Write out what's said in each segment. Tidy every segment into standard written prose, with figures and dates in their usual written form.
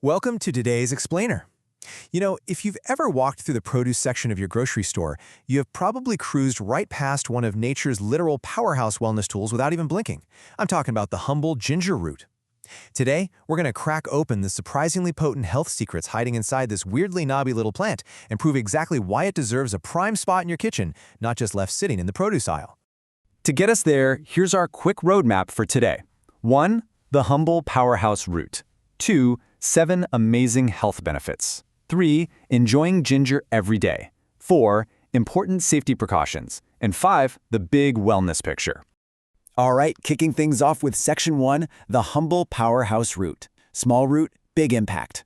Welcome to today's Explainer. If you've ever walked through the produce section of your grocery store, you have probably cruised right past one of nature's literal powerhouse wellness tools without even blinking. I'm talking about the humble ginger root. Today, we're going to crack open the surprisingly potent health secrets hiding inside this weirdly knobby little plant and prove exactly why it deserves a prime spot in your kitchen, not just left sitting in the produce aisle. To get us there, here's our quick roadmap for today. 1. The humble powerhouse root. 2. 7 amazing health benefits. 3. Enjoying ginger every day. 4. Important safety precautions. And 5. The big wellness picture. All right, kicking things off with Section 1, the humble powerhouse root. Small root, big impact.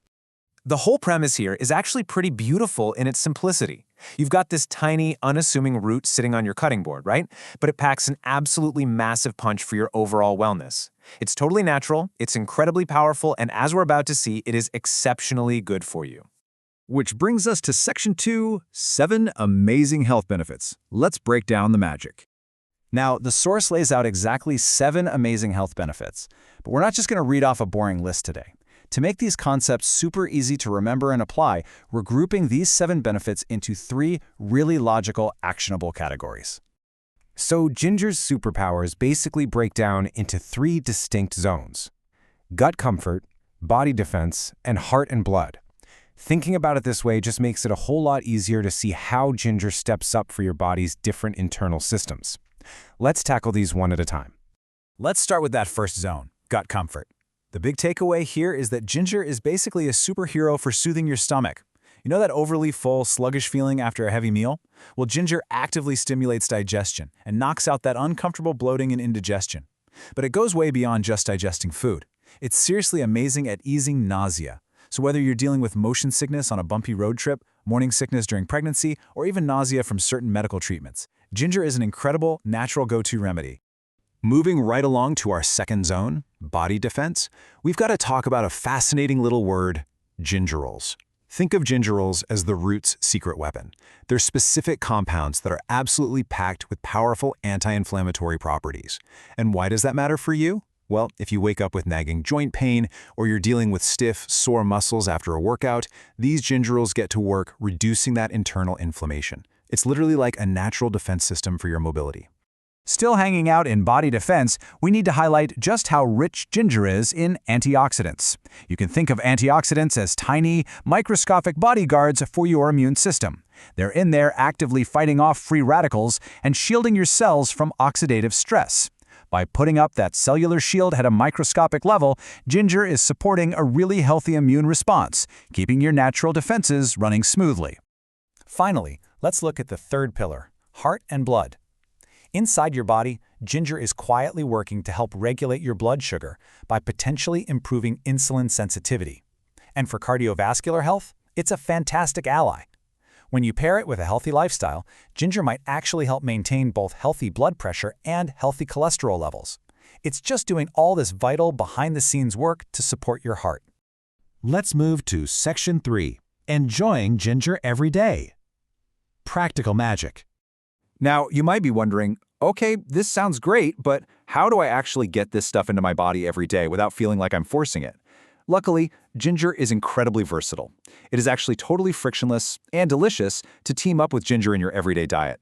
The whole premise here is actually pretty beautiful in its simplicity. You've got this tiny, unassuming root sitting on your cutting board, right? But it packs an absolutely massive punch for your overall wellness. It's totally natural, it's incredibly powerful, and as we're about to see, it is exceptionally good for you. Which brings us to Section 2, 7 amazing health benefits. Let's break down the magic. Now, the source lays out exactly 7 amazing health benefits, but we're not just going to read off a boring list today. To make these concepts super easy to remember and apply, we're grouping these 7 benefits into 3 really logical, actionable categories. So ginger's superpowers basically break down into 3 distinct zones: gut comfort, body defense, and heart and blood. Thinking about it this way just makes it a whole lot easier to see how ginger steps up for your body's different internal systems. Let's tackle these one at a time. Let's start with that first zone, gut comfort. The big takeaway here is that ginger is basically a superhero for soothing your stomach. You know that overly full, sluggish feeling after a heavy meal? Well, ginger actively stimulates digestion and knocks out that uncomfortable bloating and indigestion. But it goes way beyond just digesting food. It's seriously amazing at easing nausea. So whether you're dealing with motion sickness on a bumpy road trip, morning sickness during pregnancy, or even nausea from certain medical treatments, ginger is an incredible, natural go-to remedy. Moving right along to our second zone, body defense, we've got to talk about a fascinating little word, gingerols. Think of gingerols as the root's secret weapon. They're specific compounds that are absolutely packed with powerful anti-inflammatory properties. And why does that matter for you? Well, if you wake up with nagging joint pain or you're dealing with stiff, sore muscles after a workout, these gingerols get to work reducing that internal inflammation. It's literally like a natural defense system for your mobility. Still hanging out in body defense, we need to highlight just how rich ginger is in antioxidants. You can think of antioxidants as tiny, microscopic bodyguards for your immune system. They're in there actively fighting off free radicals and shielding your cells from oxidative stress. By putting up that cellular shield at a microscopic level, ginger is supporting a really healthy immune response, keeping your natural defenses running smoothly. Finally, let's look at the third pillar, heart and blood. Inside your body, ginger is quietly working to help regulate your blood sugar by potentially improving insulin sensitivity. And for cardiovascular health, it's a fantastic ally. When you pair it with a healthy lifestyle, ginger might actually help maintain both healthy blood pressure and healthy cholesterol levels. It's just doing all this vital behind-the-scenes work to support your heart. Let's move to Section 3, enjoying ginger every day. Practical magic. Now, you might be wondering, okay, this sounds great, but how do I actually get this stuff into my body every day without feeling like I'm forcing it? Luckily, ginger is incredibly versatile. It is actually totally frictionless and delicious to team up with ginger in your everyday diet.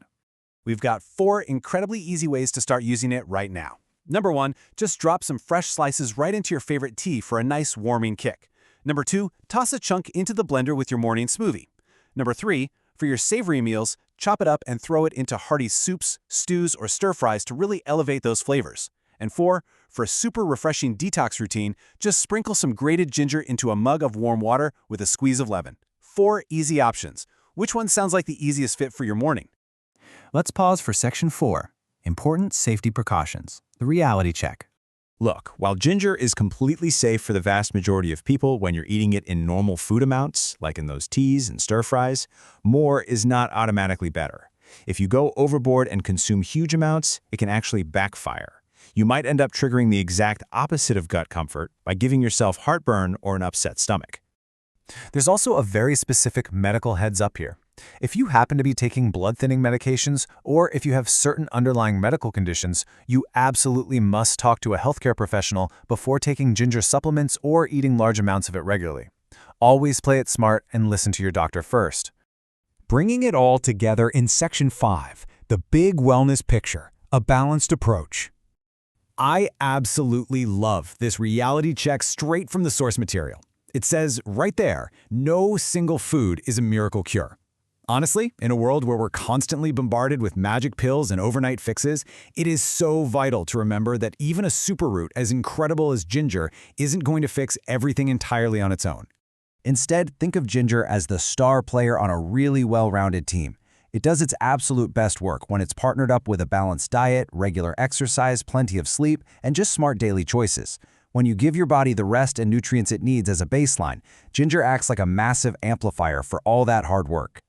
We've got 4 incredibly easy ways to start using it right now. Number 1, just drop some fresh slices right into your favorite tea for a nice warming kick. Number 2, toss a chunk into the blender with your morning smoothie. Number 3, for your savory meals, chop it up and throw it into hearty soups, stews, or stir-fries to really elevate those flavors. And 4, for a super refreshing detox routine, just sprinkle some grated ginger into a mug of warm water with a squeeze of lemon. 4 easy options. Which one sounds like the easiest fit for your morning? Let's pause for Section 4, important safety precautions, the reality check. Look, while ginger is completely safe for the vast majority of people when you're eating it in normal food amounts, like in those teas and stir-fries, more is not automatically better. If you go overboard and consume huge amounts, it can actually backfire. You might end up triggering the exact opposite of gut comfort by giving yourself heartburn or an upset stomach. There's also a very specific medical heads up here. If you happen to be taking blood-thinning medications, or if you have certain underlying medical conditions, you absolutely must talk to a healthcare professional before taking ginger supplements or eating large amounts of it regularly. Always play it smart and listen to your doctor first. Bringing it all together in Section 5, the big wellness picture, a balanced approach. I absolutely love this reality check straight from the source material. It says right there, no single food is a miracle cure. Honestly, in a world where we're constantly bombarded with magic pills and overnight fixes, it is so vital to remember that even a superroot as incredible as ginger isn't going to fix everything entirely on its own. Instead, think of ginger as the star player on a really well-rounded team. It does its absolute best work when it's partnered up with a balanced diet, regular exercise, plenty of sleep, and just smart daily choices. When you give your body the rest and nutrients it needs as a baseline, ginger acts like a massive amplifier for all that hard work.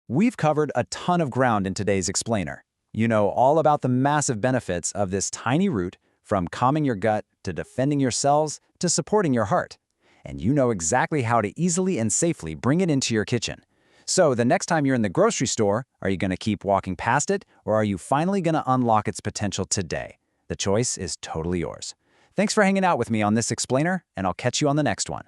We've covered a ton of ground in today's explainer. You know all about the massive benefits of this tiny root, from calming your gut to defending your cells to supporting your heart. And you know exactly how to easily and safely bring it into your kitchen. So the next time you're in the grocery store, are you going to keep walking past it, or are you finally going to unlock its potential today? The choice is totally yours. Thanks for hanging out with me on this explainer, and I'll catch you on the next one.